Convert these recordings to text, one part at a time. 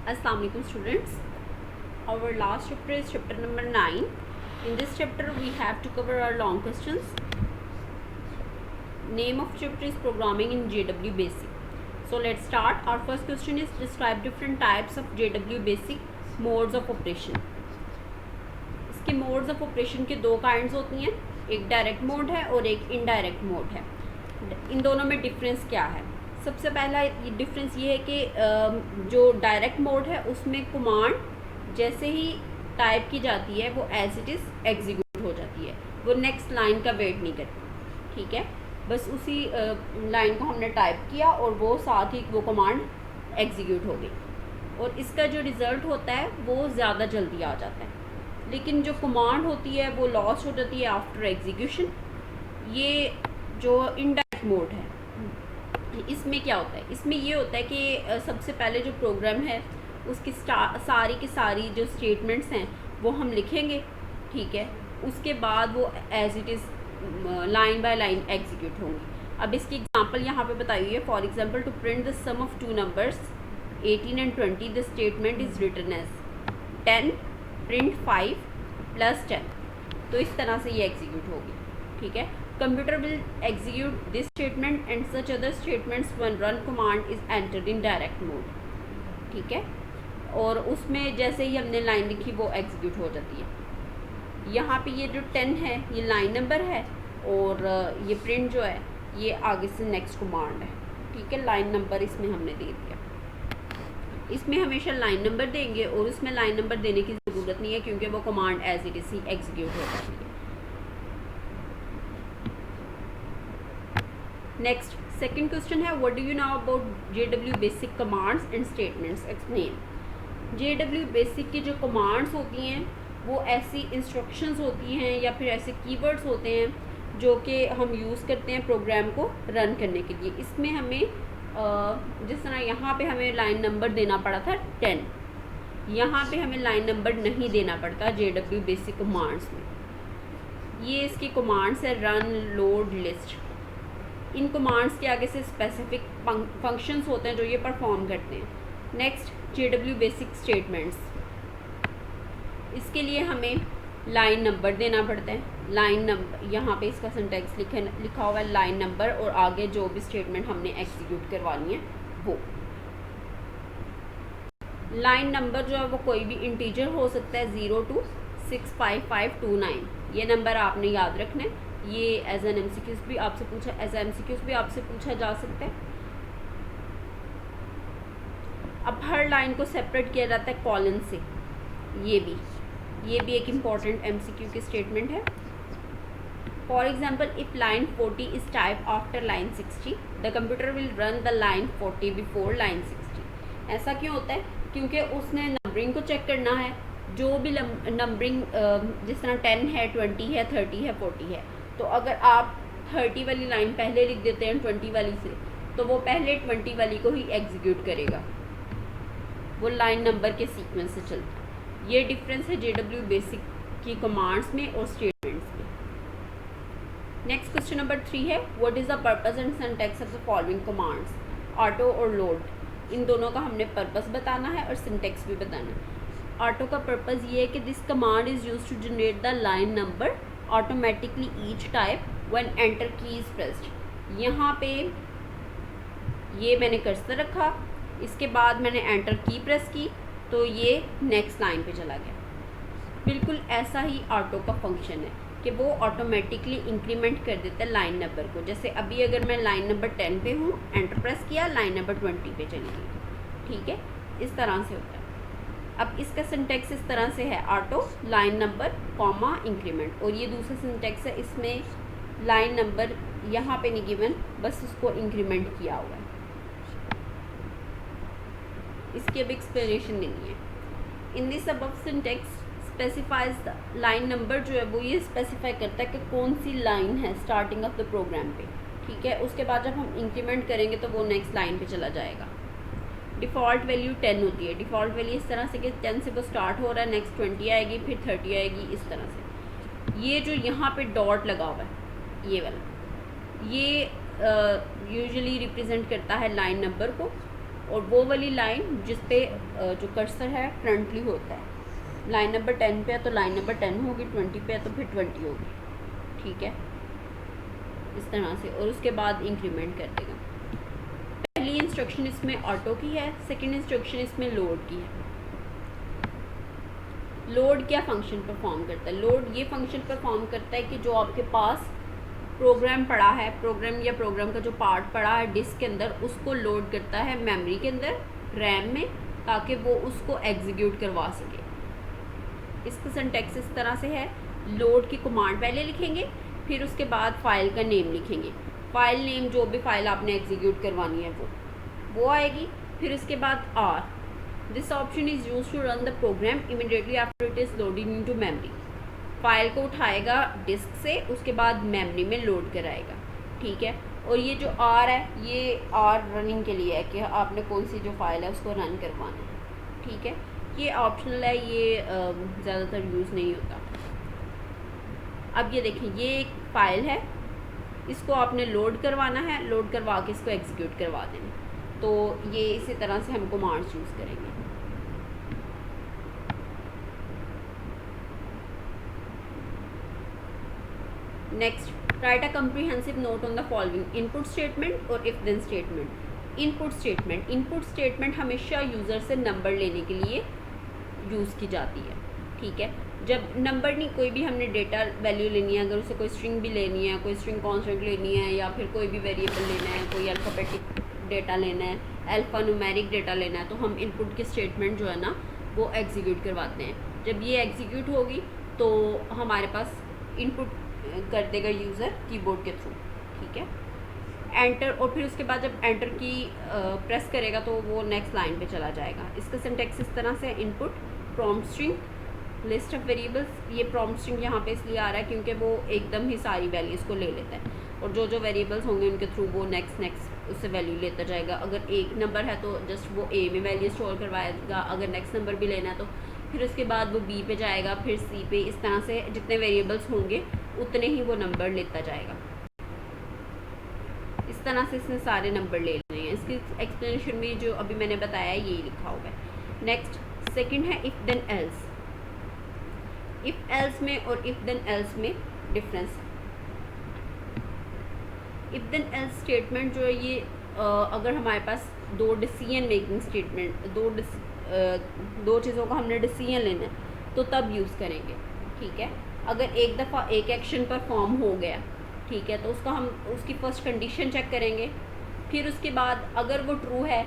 Assalamu alaikum students. Our last chapter is chapter number 9. In this chapter we have to cover our long questions. Name of chapter is programming in JW Basic. So let's start. Our first question is describe different types of JW Basic modes of operation. इसके modes of operation के दो kinds होती हैं, एक direct mode है और एक indirect mode है. इन दोनों में डिफरेंस क्या है? सबसे पहला डिफरेंस ये है कि जो डायरेक्ट मोड है उसमें कमांड जैसे ही टाइप की जाती है वो एज इट इज़ एग्जीक्यूट हो जाती है, वो नेक्स्ट लाइन का वेट नहीं करती. ठीक है, बस उसी लाइन को हमने टाइप किया और वो साथ ही वो कमांड एग्जीक्यूट हो गई और इसका जो रिज़ल्ट होता है वो ज़्यादा जल्दी आ जाता है. लेकिन जो कमांड होती है वो लॉस्ट हो जाती है आफ्टर एग्जीक्यूशन. ये जो इनडायरेक्ट मोड है इसमें क्या होता है? इसमें ये होता है कि सबसे पहले जो प्रोग्राम है उसकी सारी की सारी जो स्टेटमेंट्स हैं वो हम लिखेंगे. ठीक है, उसके बाद वो as it is line by line execute होंगी. अब इसकी एग्जांपल यहाँ पे बताई हुई है. For example, to print the sum of two numbers 18 and 20 the statement is written as 10 print 5 + 10. तो इस तरह से ये एग्जीक्यूट होगी. ठीक है, computer will execute this statement and such other statements when run command is entered in direct mode. ठीक है, और उसमें जैसे ही हमने लाइन लिखी वो एग्जीक्यूट हो जाती है. यहाँ पे ये जो 10 है ये लाइन नंबर है और ये प्रिंट जो है ये आगे से नेक्स्ट कमांड है. ठीक है, लाइन नंबर इसमें हमने दे दिया. इसमें हमेशा लाइन नंबर देंगे और इसमें लाइन नंबर देने की ज़रूरत नहीं है क्योंकि वो कमांड एज इट इज़ ही एग्जीक्यूट हो जाती है. नेक्स्ट सेकंड क्वेश्चन है, what do you know about JW basic commands and statements, explain. JW basic की जो कमांड्स होती हैं वो ऐसी इंस्ट्रक्शंस होती हैं या फिर ऐसे कीवर्ड्स होते हैं जो कि हम यूज़ करते हैं प्रोग्राम को रन करने के लिए. इसमें हमें जिस तरह यहाँ पे हमें लाइन नंबर देना पड़ा था 10, यहाँ पे हमें लाइन नंबर नहीं देना पड़ता JW बेसिक कमांड्स में. ये इसकी कमांड्स है रन, लोड, लिस्ट. इन कमांड्स के आगे से स्पेसिफिक फंक्शंस होते हैं जो ये परफॉर्म करते हैं. Next JW basic statements. इसके लिए हमें लाइन नंबर देना पड़ता है. लाइन नंबर यहाँ पे इसका सिंटैक्स लिखा हुआ है लाइन नंबर और आगे जो भी स्टेटमेंट हमने एग्जीक्यूट करवानी है वो. लाइन नंबर जो है वो कोई भी इंटीजर हो सकता है, 0 to 65529. ये नंबर आपने याद रखना है. ये एज एन MCQs भी आपसे पूछा जा सकता है. अब हर लाइन को सेपरेट किया जाता है कॉलन से. ये भी एक इम्पॉर्टेंट MCQ की स्टेटमेंट है. For example, if line 40 is type after line 60 the computer will run the line 40 before line 60. ऐसा क्यों होता है? क्योंकि उसने नंबरिंग को चेक करना है. जो भी नंबरिंग जिस तरह 10 है, 20 है, 30 है, 40 है, तो अगर आप 30 वाली लाइन पहले लिख देते हैं 20 वाली से तो वो पहले 20 वाली को ही एग्जीक्यूट करेगा. वो लाइन नंबर के सीक्वेंस से चलता है. ये डिफरेंस है JW बेसिक की कमांड्स में और स्टेटमेंट्स में. नेक्स्ट क्वेश्चन नंबर 3 है, what is the purpose and syntax of the following commands, auto और लोड. इन दोनों का हमने पर्पस बताना है और सिंटैक्स भी बताना है. ऑटो का पर्पस ये है कि this command is use to generate the line number automatically each type when enter key is pressed. यहाँ पे ये मैंने कर्सर रखा, इसके बाद मैंने एंटर की प्रेस की तो ये नेक्स्ट लाइन पे चला गया. बिल्कुल ऐसा ही ऑटो का फंक्शन है कि वो ऑटोमेटिकली इंक्रीमेंट कर देता है लाइन नंबर को. जैसे अभी अगर मैं लाइन नंबर 10 पे हूँ, एंटर प्रेस किया, लाइन नंबर 20 पे चली गई. ठीक है, इस तरह से होता है. अब इसका सिंटैक्स इस तरह से है, auto, line number, comma, increment. और ये दूसरा सिंटैक्स है, इसमें लाइन नंबर यहाँ पे नहीं गिवन, बस उसको इंक्रीमेंट किया हुआ है. इसकी अब एक्सप्लेनेशन देनी है. In this above syntax specifies the line number जो है वो ये स्पेसिफाई करता है कि कौन सी लाइन है स्टार्टिंग ऑफ द प्रोग्राम पे. ठीक है, उसके बाद जब हम इंक्रीमेंट करेंगे तो वो नेक्स्ट लाइन पे चला जाएगा. डिफ़ॉल्ट वैल्यू 10 होती है. डिफ़ॉल्ट वैल्यू इस तरह से कि 10 से वो स्टार्ट हो रहा है, नेक्स्ट 20 आएगी, फिर 30 आएगी, इस तरह से. ये जो यहाँ पे डॉट लगा हुआ है ये वाला, ये यूजुअली रिप्रेजेंट करता है लाइन नंबर को और वो वाली लाइन जिस पे जो कर्सर है फ्रंटली होता है, लाइन नंबर 10 पे है तो लाइन नंबर 10 होगी, 20 पे है तो फिर 20 होगी, ठीक है, इस तरह से। और उसके बाद इंक्रीमेंट कर देगा। पहली इंस्ट्रक्शन इसमें ऑटो की है, सेकंड इंस्ट्रक्शन इसमें लोड की है। लोड क्या फंक्शन परफॉर्म करता है? लोड ये फंक्शन परफॉर्म करता है कि जो आपके पास प्रोग्राम पड़ा है, प्रोग्राम या प्रोग्राम का जो पार्ट पड़ा है डिस्क के अंदर, उसको लोड करता है मेमोरी के अंदर, रैम में, ताकि वो उसको एग्जीक्यूट करवा सके। इसका सिंटैक्स इस तरह से है, लोड की कमांड पहले लिखेंगे, फिर उसके बाद फाइल का नेम लिखेंगे, फाइल नेम जो भी फाइल आपने एग्जीक्यूट करवानी है वो आएगी, फिर उसके बाद R, this option is use to run the program immediately after it is loading into memory. File को उठाएगा डिस्क से, उसके बाद मेमोरी में लोड कराएगा, ठीक है। और ये जो आर है, ये आर रनिंग के लिए है कि आपने कौन सी जो फाइल है उसको रन करवाना है, ठीक है। ये ऑप्शनल है, ये ज़्यादातर यूज़ नहीं होता। अब ये देखें, ये एक फ़ाइल है, इसको आपने लोड करवाना है, लोड करवा के इसको एग्जीक्यूट करवा देना। तो ये इसी तरह से हम कमांड्स यूज़ करेंगे। Next, write a comprehensive note on the following input statement और if then statement. Input statement, input statement हमेशा यूज़र से नंबर लेने के लिए यूज़ की जाती है, ठीक है। जब नंबर नहीं, कोई भी हमने डेटा वैल्यू लेनी है, अगर उसे कोई स्ट्रिंग भी लेनी है, कोई स्ट्रिंग कॉन्स्टेंट लेनी है, या फिर कोई भी वेरिएबल लेना है, कोई अल्फ़ाबेटिक डेटा लेना है, अल्फ़ा न्यूमेरिक डेटा लेना है, तो हम इनपुट की स्टेटमेंट जो है ना वो एग्जीक्यूट करवाते हैं। जब ये एग्जीक्यूट होगी तो हमारे पास इनपुट कर देगा यूज़र कीबोर्ड के थ्रू, ठीक है, एंटर। और फिर उसके बाद जब एंटर की प्रेस करेगा तो वो नेक्स्ट लाइन पे चला जाएगा। इसका सिंटैक्स इस तरह से, input prompt string list of variables. ये प्रॉम्प्ट स्ट्रिंग यहाँ पे इसलिए आ रहा है क्योंकि वो एकदम ही सारी वैल्यूज़ को ले लेता है, और जो जो वेरिएबल्स होंगे उनके थ्रू वो नेक्स्ट उससे वैल्यू लेता जाएगा। अगर एक नंबर है तो जस्ट वो ए में वैल्यू स्टोर करवाएगा, अगर नेक्स्ट नंबर भी लेना है तो फिर उसके बाद वो बी पे जाएगा, फिर सी पे, इस तरह से जितने वेरिएबल्स होंगे उतने ही वो नंबर लेता जाएगा। इस तरह से इसने सारे नंबर ले लेने हैं। इसकी एक्सप्लेनेशन में जो अभी मैंने बताया है यही लिखा हुआ है। नेक्स्ट, सेकंड है if then else. If else में और इफ़ देन एल्स में difference. If then else statement जो है ये अगर हमारे पास दो डिसीजन मेकिंग स्टेटमेंट, दो चीज़ों का हमने डिसीजन लेना है तो तब यूज़ करेंगे, ठीक है। अगर एक दफ़ा एक एक्शन परफॉर्म हो गया, ठीक है, तो उसका हम उसकी फर्स्ट कंडीशन चेक करेंगे, फिर उसके बाद अगर वो ट्रू है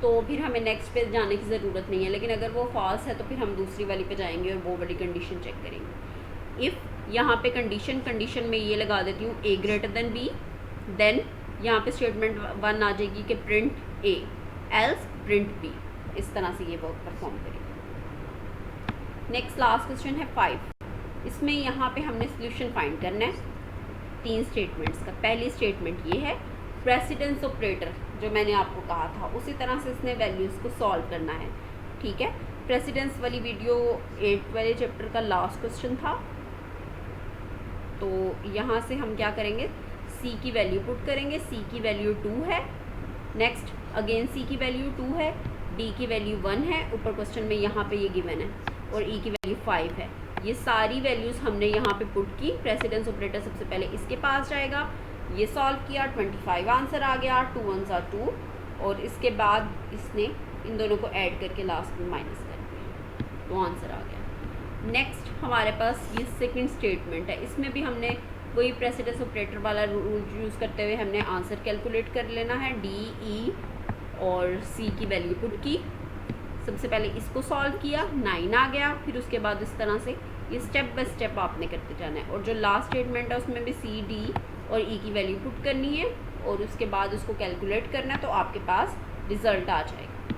तो फिर हमें नेक्स्ट पे जाने की ज़रूरत नहीं है, लेकिन अगर वो फॉल्स है तो फिर हम दूसरी वाली पे जाएंगे और वो वाली कंडीशन चेक करेंगे। इफ़ यहाँ पे कंडीशन में ये लगा देती हूँ ए ग्रेटर देन बी, देन यहाँ पे स्टेटमेंट 1 आ जाएगी कि प्रिंट ए, एल्स प्रिंट बी। इस तरह से ये वर्क परफॉर्म करेगी। नेक्स्ट लास्ट क्वेश्चन है 5। इसमें यहाँ पे हमने सोल्यूशन फाइंड करना है 3 स्टेटमेंट्स का। पहली स्टेटमेंट ये है प्रेसिडेंस ऑपरेटर, जो मैंने आपको कहा था उसी तरह से इसने वैल्यूज़ को सॉल्व करना है, ठीक है। प्रेसिडेंस वाली वीडियो 8 वाले चैप्टर का लास्ट क्वेश्चन था। तो यहाँ से हम क्या करेंगे, सी की वैल्यू पुट करेंगे, सी की वैल्यू 2 है, नेक्स्ट अगेन सी की वैल्यू 2 है, डी की वैल्यू 1 है, ऊपर क्वेश्चन में यहाँ पे ये गिवन है, और ई की वैल्यू 5 है। ये सारी वैल्यूज़ हमने यहाँ पे पुट की। प्रेसिडेंस ऑपरेटर सबसे पहले इसके पास जाएगा, ये सॉल्व किया, 25 आंसर आ गया, 2 1s are 2, और इसके बाद इसने इन दोनों को ऐड करके लास्ट में माइनस कर दिया, तो आंसर आ गया। नेक्स्ट हमारे पास ये सेकंड स्टेटमेंट है, इसमें भी हमने वही प्रेसिडेंस ऑपरेटर वाला रूल यूज़ करते हुए हमने आंसर कैलकुलेट कर लेना है। डी, ई और सी की वैल्यू पुट की, सबसे पहले इसको सॉल्व किया, 9 आ गया, फिर उसके बाद इस तरह से ये स्टेप बाय स्टेप आपने करते जाना है। और जो लास्ट स्टेटमेंट है उसमें भी सी, डी और ई की वैल्यू पुट करनी है, और उसके बाद उसको कैलकुलेट करना है, तो आपके पास रिज़ल्ट आ जाएगा।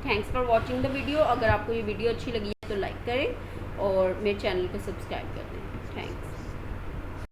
Thanks for watching the video. अगर आपको ये वीडियो अच्छी लगी है तो लाइक करें और मेरे चैनल को सब्सक्राइब कर दें। थैंक्स।